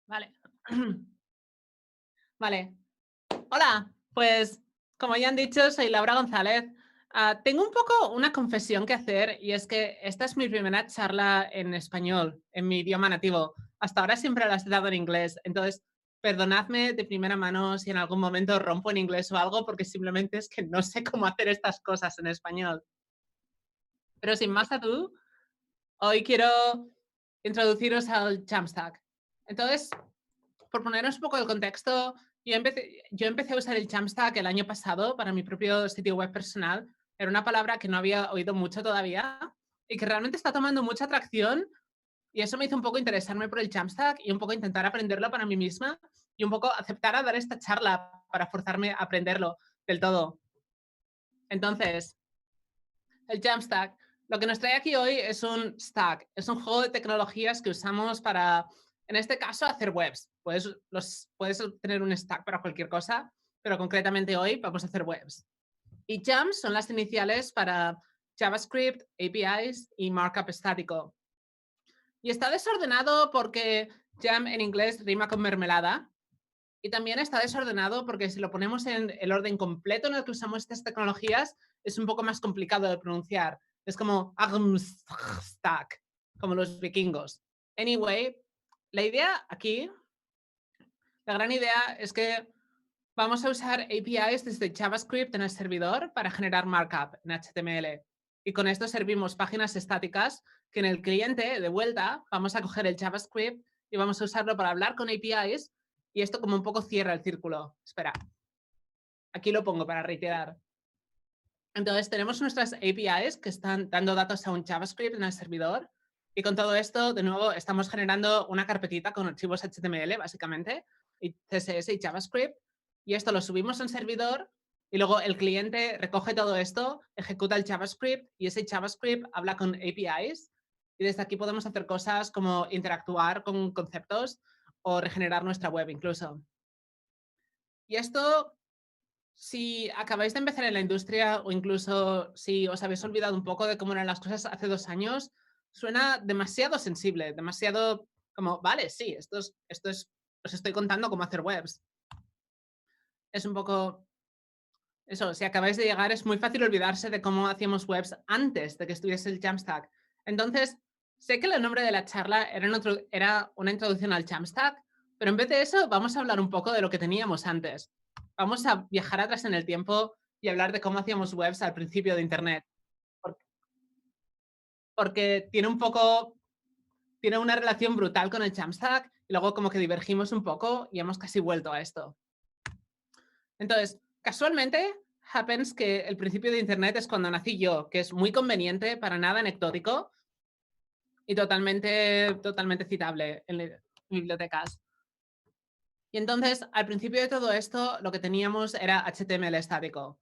Vale. Vale. Hola, pues como ya han dicho, soy Laura González. Tengo un poco una confesión que hacer y es que esta es mi primera charla en español, en mi idioma nativo. Hasta ahora siempre las he dado en inglés, entonces perdonadme de primera mano si en algún momento rompo en inglés o algo, porque simplemente es que no sé cómo hacer estas cosas en español. Pero sin más ado, hoy quiero introduciros al Jamstack. Entonces, por poneros un poco el contexto, yo empecé a usar el Jamstack el año pasado para mi propio sitio web personal. Era una palabra que no había oído mucho todavía y que realmente está tomando mucha atracción, y eso me hizo un poco interesarme por el Jamstack y un poco intentar aprenderlo para mí misma y un poco aceptar a dar esta charla para forzarme a aprenderlo del todo. Entonces, el Jamstack, lo que nos trae aquí hoy es un stack, es un juego de tecnologías que usamos para, en este caso, hacer webs. Puedes tener un stack para cualquier cosa, pero concretamente hoy vamos a hacer webs. Y jams son las iniciales para JavaScript, APIs y markup estático. Y está desordenado porque jam en inglés rima con mermelada. Y también está desordenado porque si lo ponemos en el orden completo en el que usamos estas tecnologías, es un poco más complicado de pronunciar. Es como stack, como los vikingos. Anyway, la idea aquí, la gran idea es que vamos a usar APIs desde JavaScript en el servidor para generar markup en HTML. Y con esto servimos páginas estáticas que en el cliente, de vuelta, vamos a coger el JavaScript y vamos a usarlo para hablar con APIs, y esto como un poco cierra el círculo. Espera, aquí lo pongo para reiterar. Entonces tenemos nuestras APIs que están dando datos a un JavaScript en el servidor, y con todo esto, de nuevo, estamos generando una carpetita con archivos HTML, básicamente, y CSS y JavaScript, y esto lo subimos en servidor y luego el cliente recoge todo esto, ejecuta el JavaScript y ese JavaScript habla con APIs, y desde aquí podemos hacer cosas como interactuar con conceptos o regenerar nuestra web incluso. Y esto, si acabáis de empezar en la industria o incluso si os habéis olvidado un poco de cómo eran las cosas hace 2 años, suena demasiado sensible, demasiado como, vale, sí, os estoy contando cómo hacer webs. Es un poco eso, si acabáis de llegar es muy fácil olvidarse de cómo hacíamos webs antes de que estuviese el Jamstack. Entonces, sé que el nombre de la charla era una introducción al Jamstack, pero en vez de eso vamos a hablar un poco de lo que teníamos antes. Vamos a viajar atrás en el tiempo y hablar de cómo hacíamos webs al principio de Internet, por- porque tiene una relación brutal con el Jamstack y luego como que divergimos un poco y hemos casi vuelto a esto. Entonces, casualmente, happens que el principio de Internet es cuando nací yo, que es muy conveniente, para nada anecdótico y totalmente citable en bibliotecas. Y entonces, al principio de todo esto, lo que teníamos era HTML estático.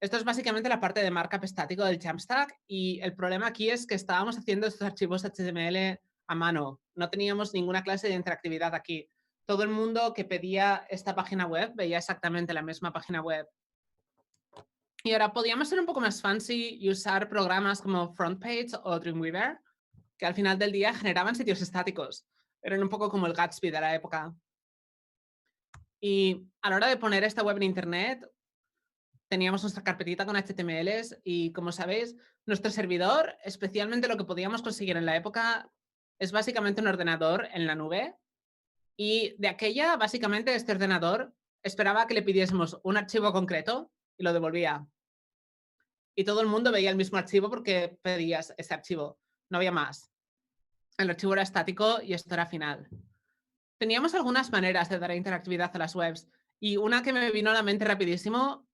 Esto es básicamente la parte de markup estático del Jamstack, y el problema aquí es que estábamos haciendo estos archivos HTML a mano. No teníamos ninguna clase de interactividad aquí. Todo el mundo que pedía esta página web veía exactamente la misma página web. Y ahora podíamos ser un poco más fancy y usar programas como FrontPage o Dreamweaver, que al final del día generaban sitios estáticos. Eran un poco como el Gatsby de la época. Y a la hora de poner esta web en Internet, teníamos nuestra carpetita con HTMLs y, como sabéis, nuestro servidor, especialmente lo que podíamos conseguir en la época, es básicamente un ordenador en la nube. Y de aquella, básicamente, este ordenador esperaba que le pidiésemos un archivo concreto y lo devolvía. Y todo el mundo veía el mismo archivo porque pedías ese archivo. No había más. El archivo era estático y esto era final. Teníamos algunas maneras de dar interactividad a las webs, y una que me vino a la mente rapidísimo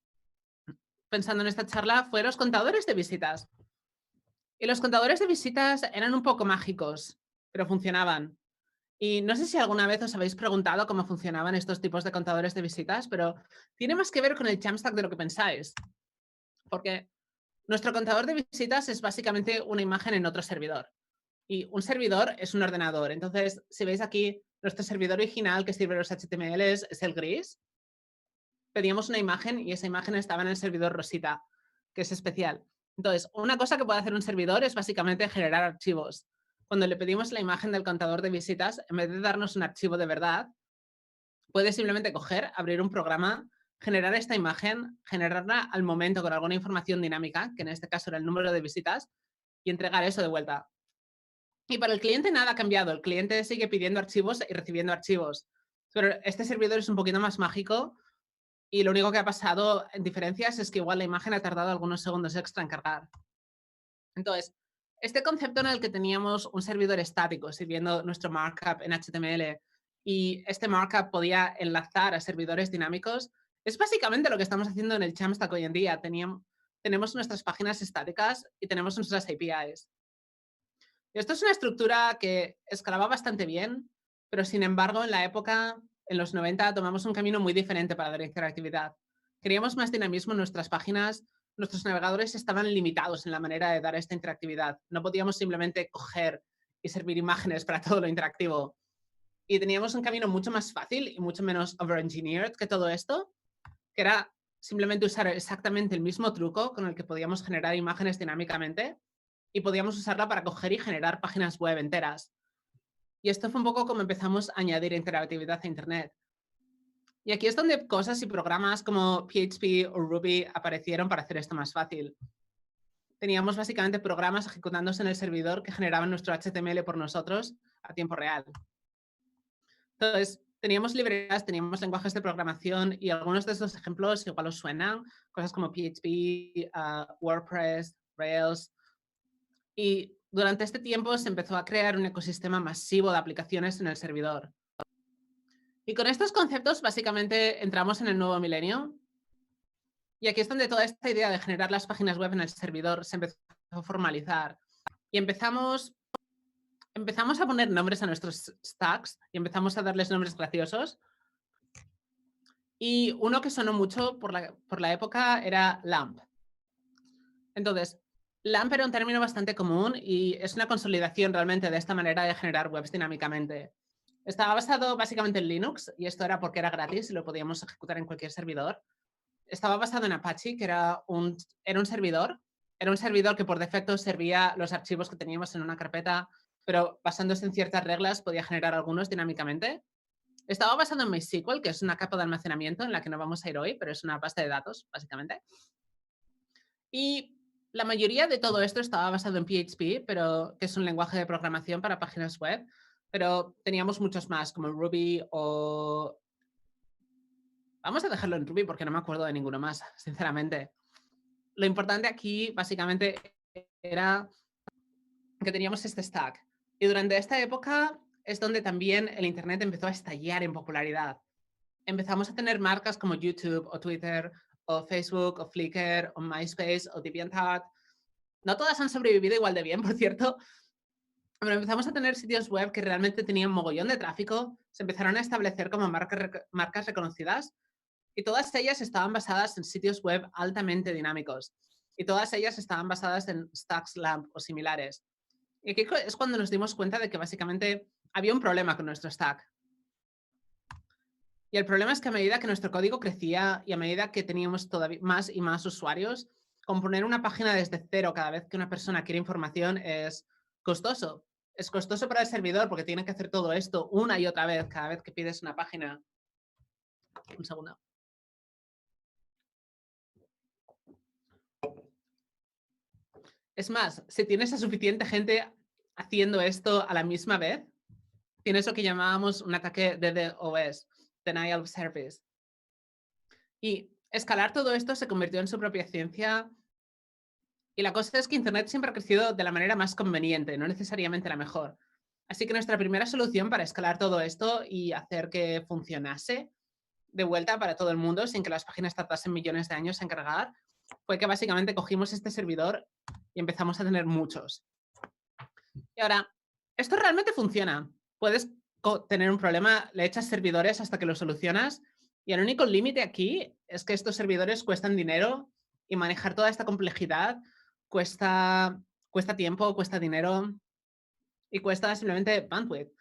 pensando en esta charla fue los contadores de visitas. Y los contadores de visitas eran un poco mágicos, pero funcionaban. Y no sé si alguna vez os habéis preguntado cómo funcionaban estos tipos de contadores de visitas, pero tiene más que ver con el Jamstack de lo que pensáis. Porque nuestro contador de visitas es básicamente una imagen en otro servidor. Y un servidor es un ordenador. Entonces, si veis aquí, nuestro servidor original que sirve los HTMLs es el gris. Pedíamos una imagen y esa imagen estaba en el servidor rosita, que es especial. Entonces, una cosa que puede hacer un servidor es básicamente generar archivos. cuando le pedimos la imagen del contador de visitas, en vez de darnos un archivo de verdad, puede simplemente coger, abrir un programa, generar esta imagen, generarla al momento con alguna información dinámica, que en este caso era el número de visitas, y entregar eso de vuelta. Y para el cliente nada ha cambiado. El cliente sigue pidiendo archivos y recibiendo archivos. Pero este servidor es un poquito más mágico y lo único que ha pasado en diferencias es que igual la imagen ha tardado algunos segundos extra en cargar. Entonces, este concepto en el que teníamos un servidor estático sirviendo nuestro markup en HTML y este markup podía enlazar a servidores dinámicos, es básicamente lo que estamos haciendo en el Jamstack hoy en día. Tenemos nuestras páginas estáticas y tenemos nuestras APIs. Esto es una estructura que escalaba bastante bien, pero sin embargo, en la época, en los 90, tomamos un camino muy diferente para dar interactividad. Queríamos más dinamismo en nuestras páginas, nuestros navegadores estaban limitados en la manera de dar esta interactividad. No podíamos simplemente coger y servir imágenes para todo lo interactivo. Y teníamos un camino mucho más fácil y mucho menos over-engineered que todo esto, que era simplemente usar exactamente el mismo truco con el que podíamos generar imágenes dinámicamente y podíamos usarla para coger y generar páginas web enteras. Y esto fue un poco como empezamos a añadir interactividad a Internet. Y aquí es donde cosas y programas como PHP o Ruby aparecieron para hacer esto más fácil. Teníamos básicamente programas ejecutándose en el servidor que generaban nuestro HTML por nosotros a tiempo real. Entonces, teníamos librerías, teníamos lenguajes de programación y algunos de estos ejemplos igual os suenan, cosas como PHP, WordPress, Rails. Y durante este tiempo se empezó a crear un ecosistema masivo de aplicaciones en el servidor. Y con estos conceptos básicamente entramos en el nuevo milenio. Y aquí es donde toda esta idea de generar las páginas web en el servidor se empezó a formalizar. Y empezamos a poner nombres a nuestros stacks y empezamos a darles nombres graciosos. Y uno que sonó mucho por la época era LAMP. Entonces, LAMP era un término bastante común y es una consolidación realmente de esta manera de generar webs dinámicamente. Estaba basado básicamente en Linux y esto era porque era gratis y lo podíamos ejecutar en cualquier servidor. Estaba basado en Apache, que era un servidor. Era un servidor que por defecto servía los archivos que teníamos en una carpeta, pero basándose en ciertas reglas podía generar algunos dinámicamente. Estaba basado en MySQL, que es una capa de almacenamiento en la que no vamos a ir hoy, pero es una base de datos, básicamente. Y la mayoría de todo esto estaba basado en PHP, pero que es un lenguaje de programación para páginas web, pero teníamos muchos más, como Ruby o... Vamos a dejarlo en Ruby porque no me acuerdo de ninguno más, sinceramente. Lo importante aquí, básicamente, era que teníamos este stack. Y durante esta época es donde también el Internet empezó a estallar en popularidad. Empezamos a tener marcas como YouTube o Twitter o Facebook o Flickr o MySpace o DeviantArt. No todas han sobrevivido igual de bien, por cierto, pero empezamos a tener sitios web que realmente tenían mogollón de tráfico, se empezaron a establecer como marcas reconocidas y todas ellas estaban basadas en sitios web altamente dinámicos y todas ellas estaban basadas en stacks LAMP o similares. Y aquí es cuando nos dimos cuenta de que básicamente había un problema con nuestro stack. Y el problema es que a medida que nuestro código crecía y a medida que teníamos todavía más y más usuarios, componer una página desde cero cada vez que una persona quiere información es costoso. Es costoso para el servidor porque tiene que hacer todo esto una y otra vez cada vez que pides una página. Un segundo. Es más, si tienes a suficiente gente haciendo esto a la misma vez, tienes lo que llamábamos un ataque DDoS, Denial of Service. Y escalar todo esto se convirtió en su propia ciencia. Y la cosa es que Internet siempre ha crecido de la manera más conveniente, no necesariamente la mejor. Así que nuestra primera solución para escalar todo esto y hacer que funcionase de vuelta para todo el mundo sin que las páginas tardasen millones de años en cargar fue que básicamente cogimos este servidor y empezamos a tener muchos. Y ahora, esto realmente funciona. Puedes tener un problema, le echas servidores hasta que lo solucionas y el único límite aquí es que estos servidores cuestan dinero y manejar toda esta complejidad cuesta tiempo, cuesta dinero y cuesta simplemente bandwidth.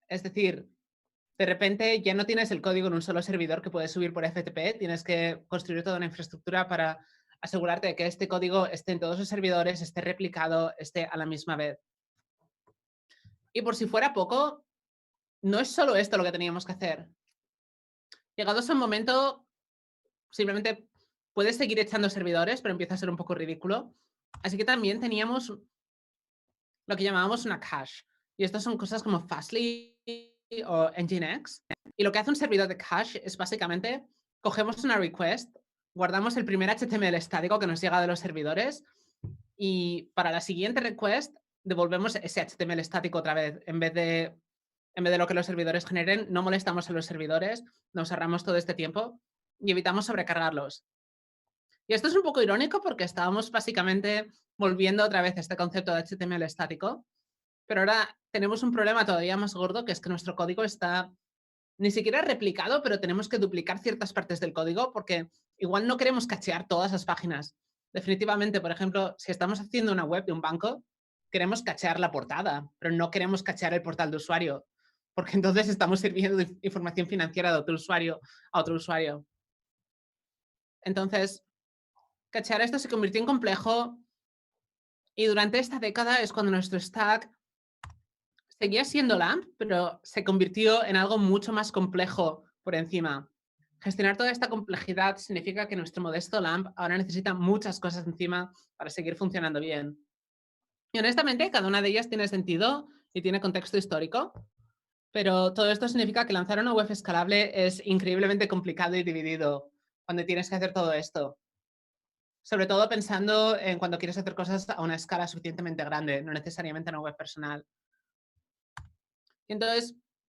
Es decir, de repente ya no tienes el código en un solo servidor que puedes subir por FTP, tienes que construir toda una infraestructura para asegurarte de que este código esté en todos los servidores, esté replicado, esté a la misma vez. Y por si fuera poco, no es solo esto lo que teníamos que hacer. Llegados a un momento, simplemente puedes seguir echando servidores, pero empieza a ser un poco ridículo. Así que también teníamos lo que llamábamos una cache. Y estas son cosas como Fastly o Nginx. Y lo que hace un servidor de cache es básicamente cogemos una request, guardamos el primer HTML estático que nos llega de los servidores y para la siguiente request devolvemos ese HTML estático otra vez. En vez de lo que los servidores generen, no molestamos a los servidores, nos ahorramos todo este tiempo y evitamos sobrecargarlos. Y esto es un poco irónico porque estábamos básicamente volviendo otra vez a este concepto de HTML estático, pero ahora tenemos un problema todavía más gordo, que es que nuestro código está ni siquiera replicado, pero tenemos que duplicar ciertas partes del código porque igual no queremos cachear todas las páginas. Definitivamente, por ejemplo, si estamos haciendo una web de un banco, queremos cachear la portada, pero no queremos cachear el portal de usuario, porque entonces estamos sirviendo de información financiera de otro usuario a otro usuario. Entonces, cachear esto se convirtió en complejo y durante esta década es cuando nuestro stack seguía siendo LAMP, pero se convirtió en algo mucho más complejo por encima. Gestionar toda esta complejidad significa que nuestro modesto LAMP ahora necesita muchas cosas encima para seguir funcionando bien. Y honestamente, cada una de ellas tiene sentido y tiene contexto histórico, pero todo esto significa que lanzar una web escalable es increíblemente complicado y dividido cuando tienes que hacer todo esto. Sobre todo pensando en cuando quieres hacer cosas a una escala suficientemente grande, no necesariamente una web personal. Y entonces,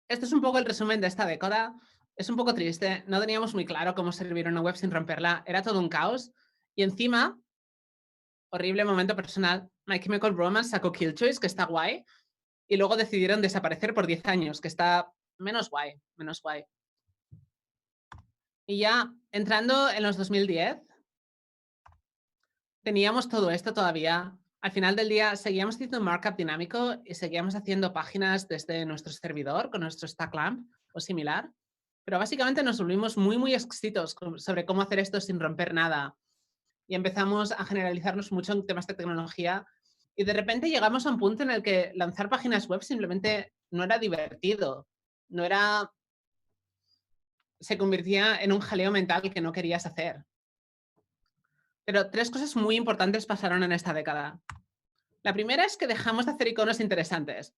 este es un poco el resumen de esta década. Es un poco triste, no teníamos muy claro cómo servir una web sin romperla, era todo un caos. Y encima, horrible momento personal, My Chemical Romance sacó Killjoys, que está guay, y luego decidieron desaparecer por 10 años, que está menos guay, menos guay. Y ya entrando en los 2010, teníamos todo esto todavía. Al final del día seguíamos haciendo markup dinámico y seguíamos haciendo páginas desde nuestro servidor con nuestro StackLamp o similar. Pero básicamente nos volvimos muy, muy exquisitos sobre cómo hacer esto sin romper nada. Y empezamos a generalizarnos mucho en temas de tecnología. Y de repente llegamos a un punto en el que lanzar páginas web simplemente no era divertido. No era... Se convertía en un jaleo mental que no querías hacer. Pero 3 cosas muy importantes pasaron en esta década. La primera es que dejamos de hacer iconos interesantes.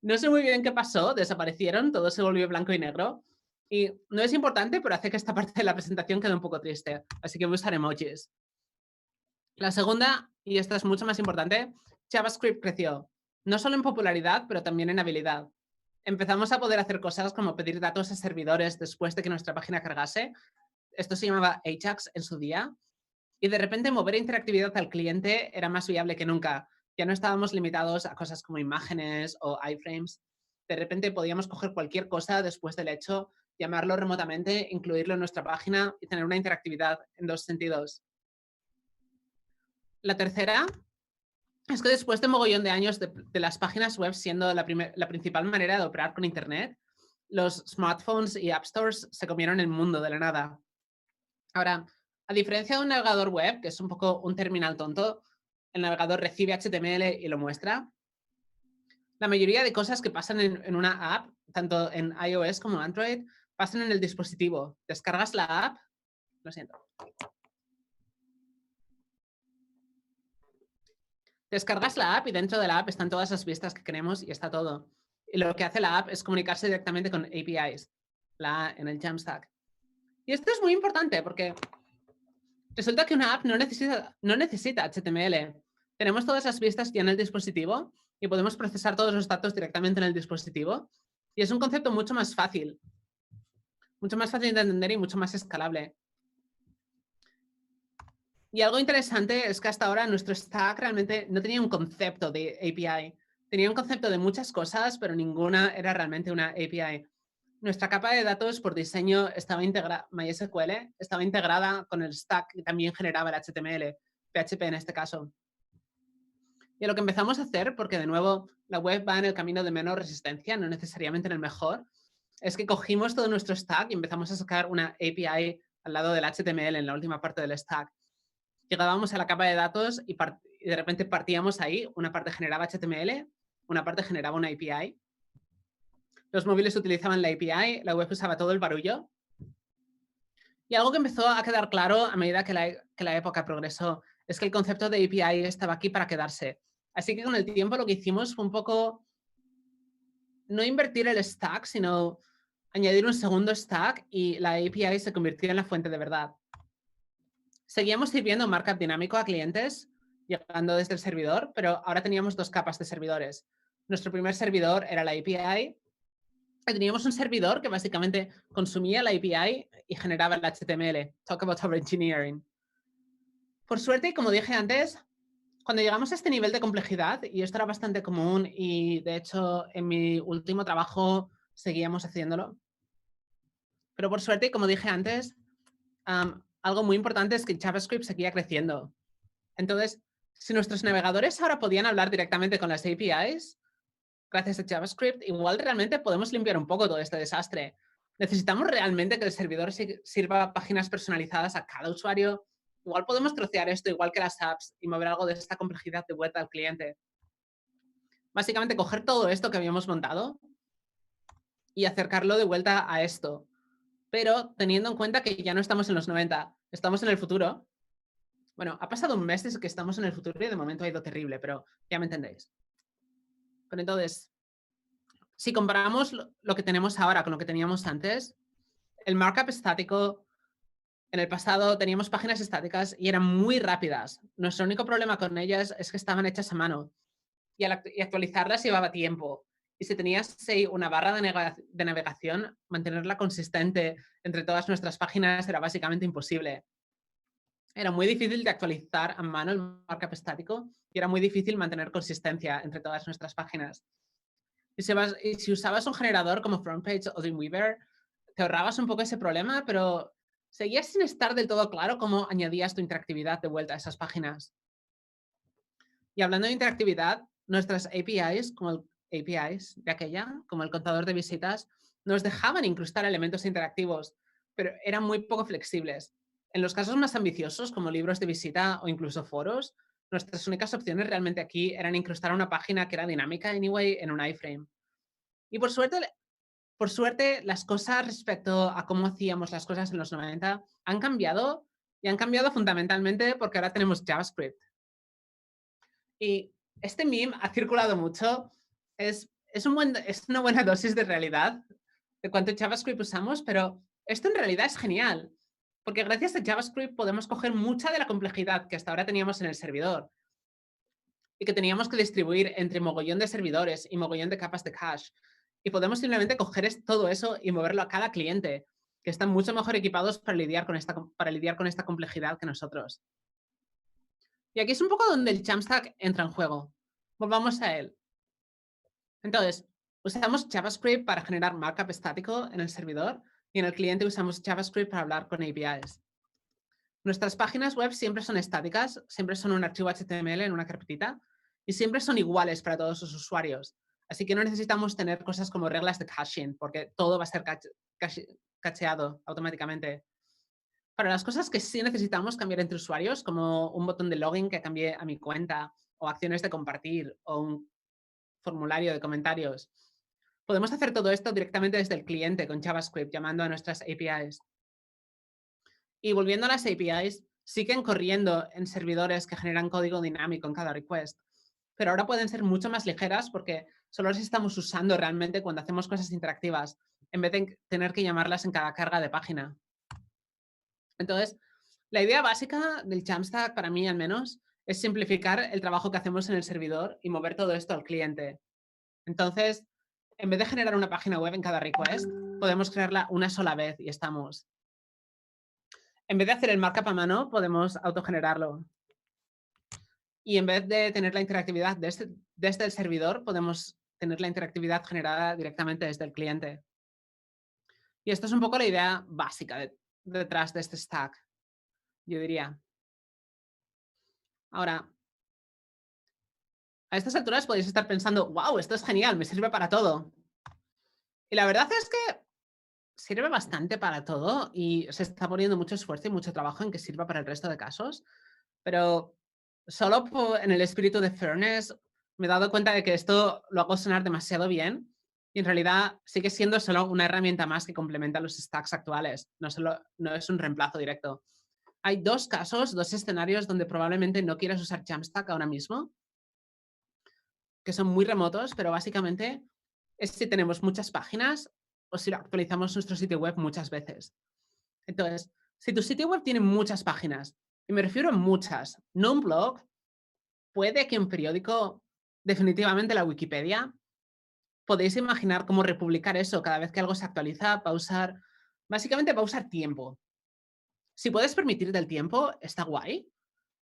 No sé muy bien qué pasó, desaparecieron, todo se volvió blanco y negro. Y no es importante, pero hace que esta parte de la presentación quede un poco triste. Así que voy a usar emojis. La segunda, y esta es mucho más importante, JavaScript creció. No solo en popularidad, pero también en habilidad. Empezamos a poder hacer cosas como pedir datos a servidores después de que nuestra página cargase. Esto se llamaba Ajax en su día. Y de repente mover interactividad al cliente era más viable que nunca. Ya no estábamos limitados a cosas como imágenes o iframes. De repente podíamos coger cualquier cosa después del hecho, llamarlo remotamente, incluirlo en nuestra página y tener una interactividad en 2 sentidos. La tercera es que después de mogollón de años de las páginas web siendo la principal manera de operar con Internet, los smartphones y app stores se comieron el mundo de la nada. Ahora, a diferencia de un navegador web, que es un poco un terminal tonto, el navegador recibe HTML y lo muestra. La mayoría de cosas que pasan en una app, tanto en iOS como Android, pasan en el dispositivo. Descargas la app, lo siento. Descargas la app y dentro de la app están todas las vistas que queremos y está todo. Y lo que hace la app es comunicarse directamente con APIs, la A en el Jamstack. Y esto es muy importante porque resulta que una app no necesita HTML. Tenemos todas las vistas ya en el dispositivo y podemos procesar todos los datos directamente en el dispositivo. Y es un concepto mucho más fácil de entender y mucho más escalable. Y algo interesante es que hasta ahora nuestro stack realmente no tenía un concepto de API. Tenía un concepto de muchas cosas, pero ninguna era realmente una API. Nuestra capa de datos por diseño estaba integrada, MySQL, estaba integrada con el stack que también generaba el HTML, PHP en este caso. Y lo que empezamos a hacer, porque de nuevo la web va en el camino de menos resistencia, no necesariamente en el mejor, es que cogimos todo nuestro stack y empezamos a sacar una API al lado del HTML en la última parte del stack. Llegábamos a la capa de datos y de repente partíamos ahí, una parte generaba HTML una parte generaba una API. Los móviles utilizaban la API, la web usaba todo el barullo. Y algo que empezó a quedar claro a medida que la época progresó es que el concepto de API estaba aquí para quedarse. Así que con el tiempo lo que hicimos fue un poco no invertir el stack, sino añadir un segundo stack y la API se convirtió en la fuente de verdad. Seguíamos sirviendo markup dinámico a clientes, llegando desde el servidor, pero ahora teníamos dos capas de servidores. Nuestro primer servidor era la API. Y teníamos un servidor que básicamente consumía la API y generaba el HTML. Talk about over engineering. Por suerte, y como dije antes, cuando llegamos a este nivel de complejidad, y esto era bastante común, y de hecho en mi último trabajo seguíamos haciéndolo, pero por suerte, y como dije antes, algo muy importante es que JavaScript seguía creciendo. Entonces, si nuestros navegadores ahora podían hablar directamente con las APIs, gracias a JavaScript, igual realmente podemos limpiar un poco todo este desastre. ¿Necesitamos realmente que el servidor sirva páginas personalizadas a cada usuario? Igual podemos trocear esto igual que las apps y mover algo de esta complejidad de vuelta al cliente. Básicamente coger todo esto que habíamos montado y acercarlo de vuelta a esto. Pero teniendo en cuenta que ya no estamos en los 90, estamos en el futuro. Bueno, ha pasado un mes desde que estamos en el futuro y de momento ha ido terrible, pero ya me entendéis. Pero entonces, si comparamos lo que tenemos ahora con lo que teníamos antes, el markup estático, en el pasado teníamos páginas estáticas y eran muy rápidas. Nuestro único problema con ellas es que estaban hechas a mano y actualizarlas llevaba tiempo. Y si tenías una barra de navegación, mantenerla consistente entre todas nuestras páginas era básicamente imposible. Era muy difícil de actualizar a mano el markup estático y era muy difícil mantener consistencia entre todas nuestras páginas. Y si usabas un generador como FrontPage o Dreamweaver, te ahorrabas un poco ese problema, pero seguías sin estar del todo claro cómo añadías tu interactividad de vuelta a esas páginas. Y hablando de interactividad, nuestras APIs, APIs de aquella, como el contador de visitas, nos dejaban incrustar elementos interactivos, pero eran muy poco flexibles. En los casos más ambiciosos, como libros de visita o incluso foros, nuestras únicas opciones realmente aquí eran incrustar una página que era dinámica anyway en un iframe. Y por suerte, las cosas respecto a cómo hacíamos las cosas en los 90 han cambiado y han cambiado fundamentalmente porque ahora tenemos JavaScript. Y este meme ha circulado mucho. Es una buena dosis de realidad de cuánto JavaScript usamos, pero esto en realidad es genial, porque gracias a JavaScript podemos coger mucha de la complejidad que hasta ahora teníamos en el servidor y que teníamos que distribuir entre mogollón de servidores y mogollón de capas de cache. Y podemos simplemente coger todo eso y moverlo a cada cliente, que están mucho mejor equipados para lidiar con esta complejidad que nosotros. Y aquí es un poco donde el Jamstack entra en juego. Volvamos a él. Entonces, usamos JavaScript para generar markup estático en el servidor y en el cliente usamos JavaScript para hablar con APIs. Nuestras páginas web siempre son estáticas, siempre son un archivo HTML en una carpetita y siempre son iguales para todos los usuarios. Así que no necesitamos tener cosas como reglas de caching, porque todo va a ser cacheado automáticamente. Para las cosas que sí necesitamos cambiar entre usuarios, como un botón de login que cambie a mi cuenta, o acciones de compartir, o un formulario de comentarios, podemos hacer todo esto directamente desde el cliente con JavaScript, llamando a nuestras APIs. Y volviendo a las APIs, siguen corriendo en servidores que generan código dinámico en cada request, pero ahora pueden ser mucho más ligeras porque solo las estamos usando realmente cuando hacemos cosas interactivas, en vez de tener que llamarlas en cada carga de página. Entonces, la idea básica del Jamstack, para mí al menos, es simplificar el trabajo que hacemos en el servidor y mover todo esto al cliente. Entonces, en vez de generar una página web en cada request, podemos crearla una sola vez y estamos. En vez de hacer el markup a mano, podemos autogenerarlo. Y en vez de tener la interactividad desde el servidor, podemos tener la interactividad generada directamente desde el cliente. Y esto es un poco la idea básica detrás de este stack, yo diría. Ahora, a estas alturas podéis estar pensando, wow, esto es genial, me sirve para todo. Y la verdad es que sirve bastante para todo y se está poniendo mucho esfuerzo y mucho trabajo en que sirva para el resto de casos, pero solo en el espíritu de fairness, me he dado cuenta de que esto lo hago sonar demasiado bien y en realidad sigue siendo solo una herramienta más que complementa los stacks actuales, no es un reemplazo directo. Hay dos casos, dos escenarios donde probablemente no quieras usar Jamstack ahora mismo, que son muy remotos, pero básicamente es si tenemos muchas páginas o si actualizamos nuestro sitio web muchas veces. Entonces, si tu sitio web tiene muchas páginas, y me refiero a muchas, no un blog, puede que un periódico, definitivamente la Wikipedia, podéis imaginar cómo republicar eso cada vez que algo se actualiza, básicamente va a usar tiempo. Si puedes permitirte el tiempo, está guay.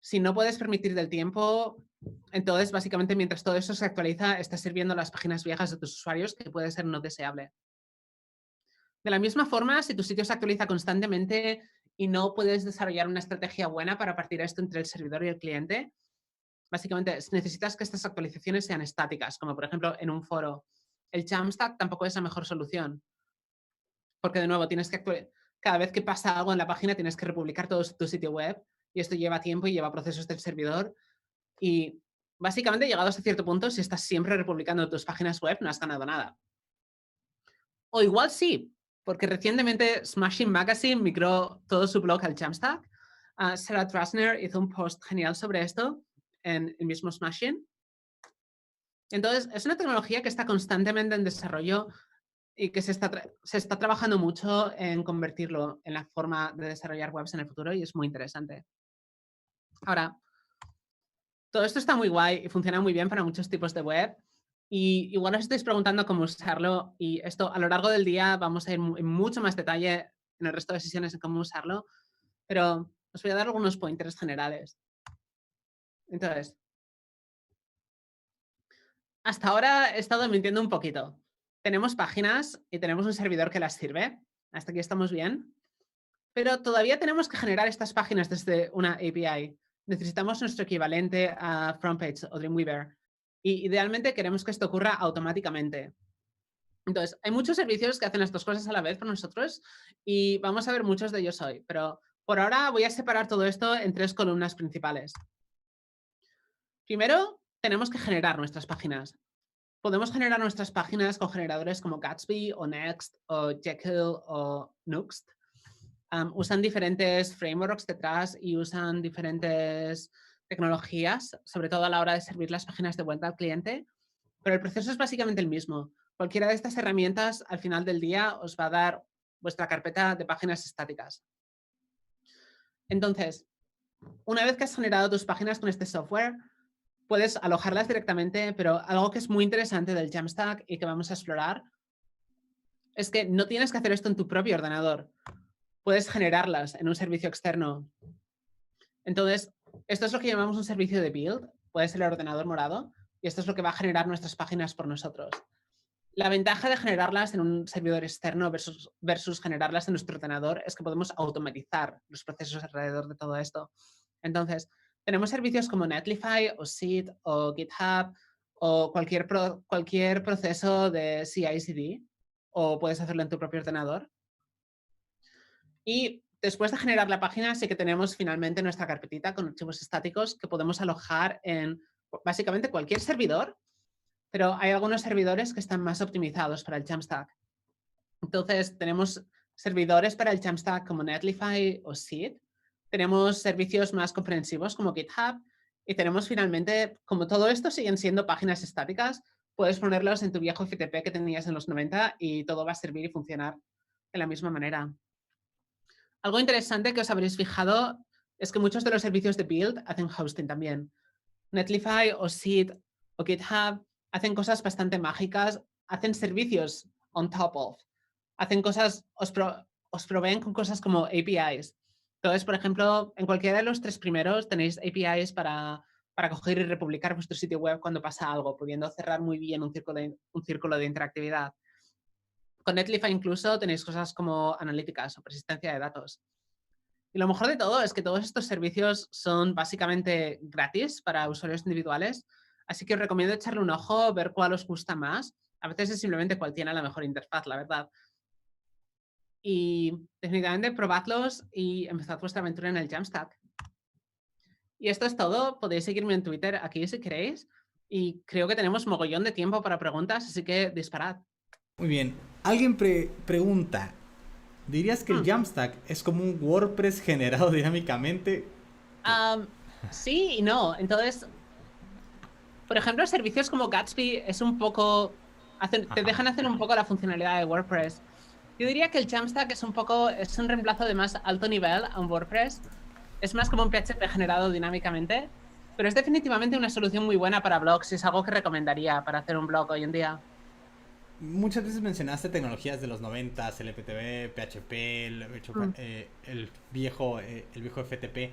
Si no puedes permitirte el tiempo, entonces básicamente mientras todo eso se actualiza, estás sirviendo las páginas viejas de tus usuarios, que puede ser no deseable. De la misma forma, si tu sitio se actualiza constantemente y no puedes desarrollar una estrategia buena para partir esto entre el servidor y el cliente, básicamente necesitas que estas actualizaciones sean estáticas, como por ejemplo en un foro. El Jamstack tampoco es la mejor solución, porque de nuevo cada vez que pasa algo en la página tienes que republicar todo tu sitio web y esto lleva tiempo y lleva procesos del servidor y básicamente llegados a cierto punto, si estás siempre republicando tus páginas web, no has ganado nada. O igual sí, porque recientemente Smashing Magazine migró todo su blog al Jamstack. Sarah Trasner hizo un post genial sobre esto en el mismo Smashing. Entonces, es una tecnología que está constantemente en desarrollo y que se está trabajando mucho en convertirlo en la forma de desarrollar webs en el futuro y es muy interesante. Ahora, todo esto está muy guay y funciona muy bien para muchos tipos de web. Y igual os estáis preguntando cómo usarlo y esto a lo largo del día vamos a ir en mucho más detalle en el resto de sesiones en cómo usarlo, pero os voy a dar algunos pointers generales. Entonces, hasta ahora he estado mintiendo un poquito. Tenemos páginas y tenemos un servidor que las sirve. Hasta aquí estamos bien. Pero todavía tenemos que generar estas páginas desde una API. Necesitamos nuestro equivalente a FrontPage o Dreamweaver. Y idealmente queremos que esto ocurra automáticamente. Entonces, hay muchos servicios que hacen estas cosas a la vez por nosotros y vamos a ver muchos de ellos hoy. Pero por ahora voy a separar todo esto en tres columnas principales. Primero, tenemos que generar nuestras páginas. Podemos generar nuestras páginas con generadores como Gatsby o Next o Jekyll o Nuxt. Usan diferentes frameworks detrás y usan diferentes tecnologías, sobre todo a la hora de servir las páginas de vuelta al cliente, pero el proceso es básicamente el mismo. Cualquiera de estas herramientas al final del día os va a dar vuestra carpeta de páginas estáticas. Entonces, una vez que has generado tus páginas con este software, puedes alojarlas directamente, pero algo que es muy interesante del Jamstack y que vamos a explorar es que no tienes que hacer esto en tu propio ordenador. Puedes generarlas en un servicio externo. Entonces, esto es lo que llamamos un servicio de build. Puede ser el ordenador morado y esto es lo que va a generar nuestras páginas por nosotros. La ventaja de generarlas en un servidor externo versus generarlas en nuestro ordenador es que podemos automatizar los procesos alrededor de todo esto. Entonces, tenemos servicios como Netlify o Seed o GitHub o cualquier proceso de CI/CD o puedes hacerlo en tu propio ordenador. Y después de generar la página, sí que tenemos finalmente nuestra carpetita con archivos estáticos que podemos alojar en básicamente cualquier servidor, pero hay algunos servidores que están más optimizados para el Jamstack. Entonces, tenemos servidores para el Jamstack como Netlify o Seed, tenemos servicios más comprensivos como GitHub y tenemos finalmente, como todo esto siguen siendo páginas estáticas, puedes ponerlos en tu viejo FTP que tenías en los 90 y todo va a servir y funcionar de la misma manera. Algo interesante que os habréis fijado es que muchos de los servicios de build hacen hosting también. Netlify o Seed o GitHub hacen cosas bastante mágicas, hacen servicios on top of, hacen cosas, os proveen con cosas como APIs. Entonces, por ejemplo, en cualquiera de los tres primeros tenéis APIs para coger y republicar vuestro sitio web cuando pasa algo, pudiendo cerrar muy bien un círculo de interactividad. Con Netlify incluso tenéis cosas como analíticas o persistencia de datos. Y lo mejor de todo es que todos estos servicios son básicamente gratis para usuarios individuales, así que os recomiendo echarle un ojo, ver cuál os gusta más. A veces es simplemente cuál tiene la mejor interfaz, la verdad. Y definitivamente probadlos y empezad vuestra aventura en el Jamstack. Y esto es todo. Podéis seguirme en Twitter aquí si queréis. Y creo que tenemos mogollón de tiempo para preguntas, así que disparad. Muy bien. Alguien pregunta, ¿dirías que el Hmm. Jamstack es como un WordPress generado dinámicamente? Sí y no. Entonces, por ejemplo, servicios como Gatsby es un poco, te Ajá. dejan hacer un poco la funcionalidad de WordPress. Yo diría que el Jamstack es un reemplazo de más alto nivel a un WordPress. Es más como un PHP generado dinámicamente, pero es definitivamente una solución muy buena para blogs y es algo que recomendaría para hacer un blog hoy en día. Muchas veces mencionaste tecnologías de los 90, LPTB, PHP, Mm. el viejo FTP.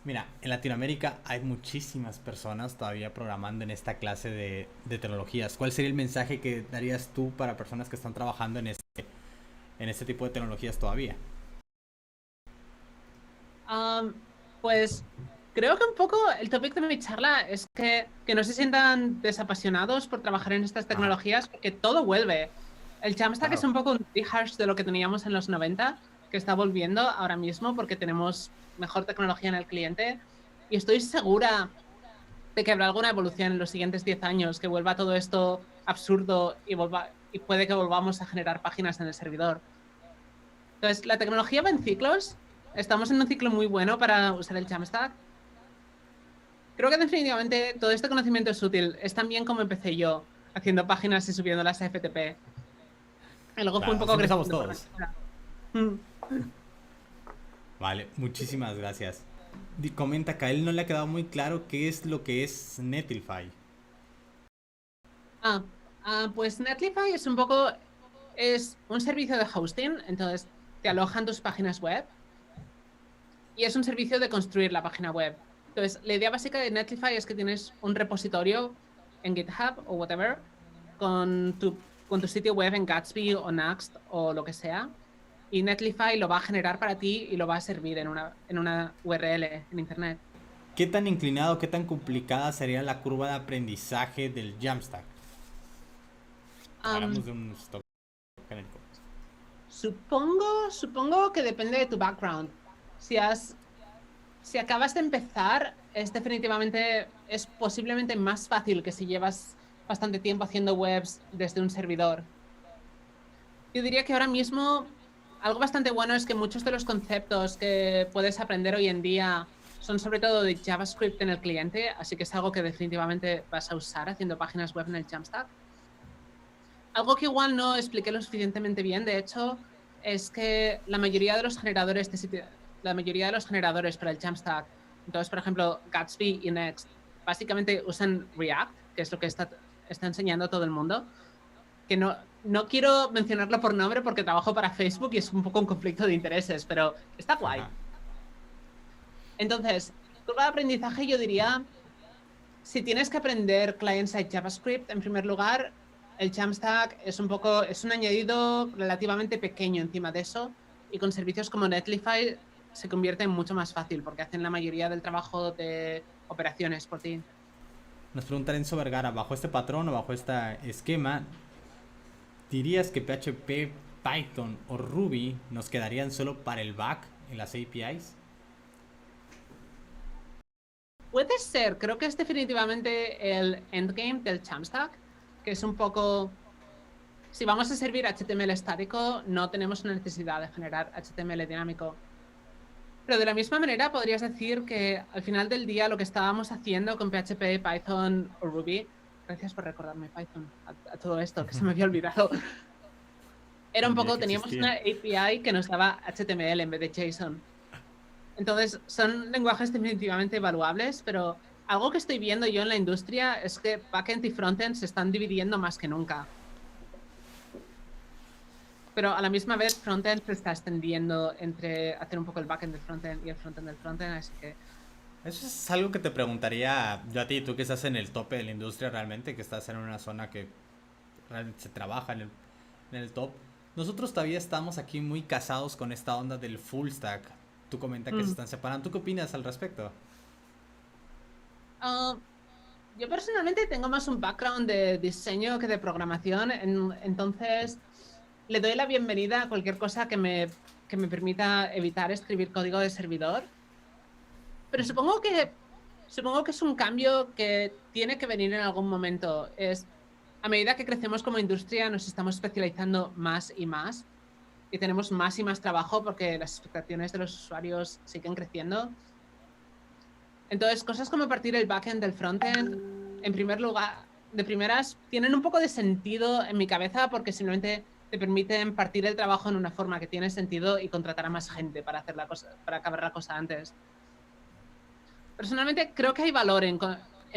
Mira, en Latinoamérica hay muchísimas personas todavía programando en esta clase de tecnologías. ¿Cuál sería el mensaje que darías tú para personas que están trabajando en este tipo de tecnologías todavía? Pues creo que un poco el topic de mi charla es que no se sientan desapasionados por trabajar en estas Ajá, tecnologías porque todo vuelve. El Jamstack es claro. un poco un rehash de lo que teníamos en los 90, que está volviendo ahora mismo porque tenemos mejor tecnología en el cliente y estoy segura de que habrá alguna evolución en los siguientes 10 años, que vuelva todo esto absurdo y puede que volvamos a generar páginas en el servidor. Entonces, la tecnología va en ciclos. Estamos en un ciclo muy bueno para usar el Jamstack. Creo que definitivamente todo este conocimiento es útil. Es tan bien como empecé yo, haciendo páginas y subiéndolas a FTP. Y luego fue un Claro, así poco empezamos creciendo por la todos. carrera. Mm. Vale, muchísimas gracias. Comenta que a él no le ha quedado muy claro qué es lo que es Netlify. Ah, pues Netlify es un servicio de hosting, entonces te alojan tus páginas web y es un servicio de construir la página web. Entonces, la idea básica de Netlify es que tienes un repositorio en GitHub o whatever con tu sitio web en Gatsby o Next o lo que sea. Y Netlify lo va a generar para ti y lo va a servir en una URL en Internet. ¿Qué tan inclinado, qué tan complicada sería la curva de aprendizaje del Jamstack? Hablamos Um, de un stock genérico. supongo que depende de tu background. Si has Si acabas de empezar, es posiblemente más fácil que si llevas bastante tiempo haciendo webs desde un servidor. Yo diría que ahora mismo algo bastante bueno es que muchos de los conceptos que puedes aprender hoy en día son sobre todo de JavaScript en el cliente, así que es algo que definitivamente vas a usar haciendo páginas web en el Jamstack. Algo que igual no expliqué lo suficientemente bien, de hecho, es que la mayoría de los generadores para el Jamstack, entonces, por ejemplo, Gatsby y Next, básicamente usan React, que es lo que está enseñando todo el mundo, que no quiero mencionarlo por nombre porque trabajo para Facebook y es un poco un conflicto de intereses, pero está Ajá. guay. Entonces, curva de aprendizaje yo diría, si tienes que aprender client-side JavaScript, en primer lugar, el Jamstack es un añadido relativamente pequeño encima de eso, y con servicios como Netlify se convierte en mucho más fácil porque hacen la mayoría del trabajo de operaciones por ti. Nos pregunta Enzo Vergara, bajo este patrón o bajo este esquema, ¿dirías que PHP, Python o Ruby nos quedarían solo para el back en las APIs? Puede ser, creo que es definitivamente el endgame del Jamstack, que es un poco, si vamos a servir HTML estático, no tenemos una necesidad de generar HTML dinámico. Pero de la misma manera podrías decir que al final del día lo que estábamos haciendo con PHP, Python o Ruby, gracias por recordarme Python a todo esto, que se me había olvidado, era un Olvidé poco, que teníamos existía. una API que nos daba HTML en vez de JSON. Entonces, son lenguajes definitivamente evaluables, pero algo que estoy viendo yo en la industria es que backend y frontend se están dividiendo más que nunca. Pero a la misma vez, frontend se está extendiendo entre hacer un poco el backend del frontend y el frontend del frontend, así que Eso es algo que te preguntaría yo a ti, tú que estás en el tope de la industria realmente, que estás en una zona que realmente se trabaja en el top. Nosotros todavía estamos aquí muy casados con esta onda del full stack. Tú comentas que se mm. están separando. ¿Tú qué opinas al respecto? Ah, yo personalmente tengo más un background de diseño que de programación, entonces le doy la bienvenida a cualquier cosa que me permita evitar escribir código de servidor. Pero supongo que es un cambio que tiene que venir en algún momento. A medida que crecemos como industria, nos estamos especializando más y más y tenemos más y más trabajo porque las expectativas de los usuarios siguen creciendo. Entonces, cosas como partir el backend del frontend, en primer lugar, de primeras, tienen un poco de sentido en mi cabeza porque simplemente te permiten partir el trabajo en una forma que tiene sentido y contratar a más gente para hacer la cosa, para acabar la cosa antes. Personalmente, creo que hay valor en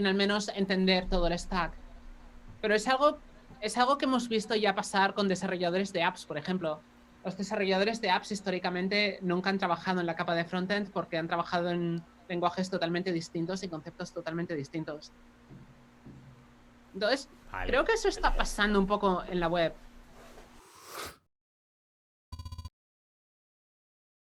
al menos entender todo el stack, pero es algo que hemos visto ya pasar con desarrolladores de apps, por ejemplo. Los desarrolladores de apps históricamente nunca han trabajado en la capa de frontend porque han trabajado en lenguajes totalmente distintos y conceptos totalmente distintos. Entonces, Vale. creo que eso está pasando un poco en la web.